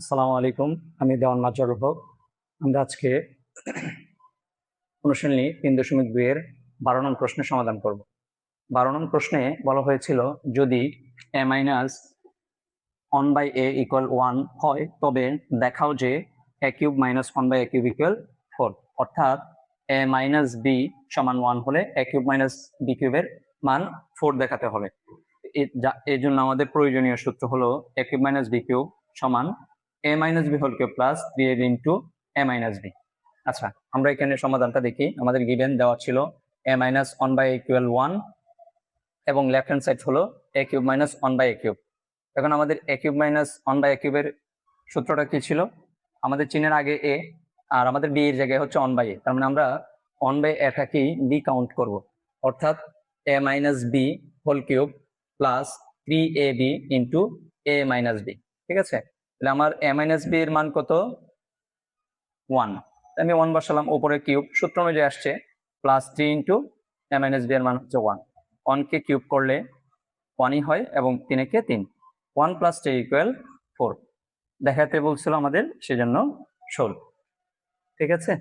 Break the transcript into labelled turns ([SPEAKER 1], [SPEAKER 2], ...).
[SPEAKER 1] আসসালামু আলাইকুম। আমি দেওয়ান মাজহারুল হক। আমরা আজকে অনুশীলনী 3.2 এর 12 নং প্রশ্নের সমাধান করব। 12 নং প্রশ্নে বলা হয়েছিল যদি a মাইনাস 1/a ইকুয়াল 1 হয় তবে দেখাও যে a cube minus 1/a cube equal 4, অর্থাৎ a মাইনাস b সমান 1 হলে a কিউব মাইনাস b কিউবের মান 4 দেখাতে হবে। এর জন্য আমাদের প্রয়োজনীয় সূত্র হলো a cube minus b cube সমান a minus b whole cube plus 3a into a minus b। আচ্ছা, আমরা এখানে সমাধানটা দেখি। আমাদের গিভেন দেওয়া ছিল a মাইনাস 1/a ইকুয়াল 1 এবং লেফট হ্যান্ড সাইড হলো a cube minus 1/a cube. এখন আমাদের a কিউব মাইনাস 1/a কিউবের সূত্রটা কি ছিল? আমাদের চিহ্নের আগে a আর আমাদের b এর জায়গায় হচ্ছে 1/a, তার মানে আমরা 1/a টাকেই b কাউন্ট করব, অর্থাৎ a minus b whole cube plus 3ab into a minus b। ঠিক আছে, তাহলে আমার a মাইনাস b এর মান কত? 1। আমি 1 বসালাম, উপরে কিউব, সূত্র অনুযায়ী আসছে plus 3 into a minus b এর মান হচ্ছে 1। 1 কে কিউব করলে 1ই হয় এবং 3 কে 3। 1 প্লাস 3 ইকুয়াল 4 দেখাতে বলছিল আমাদের, সেজন্য 16। ঠিক আছে।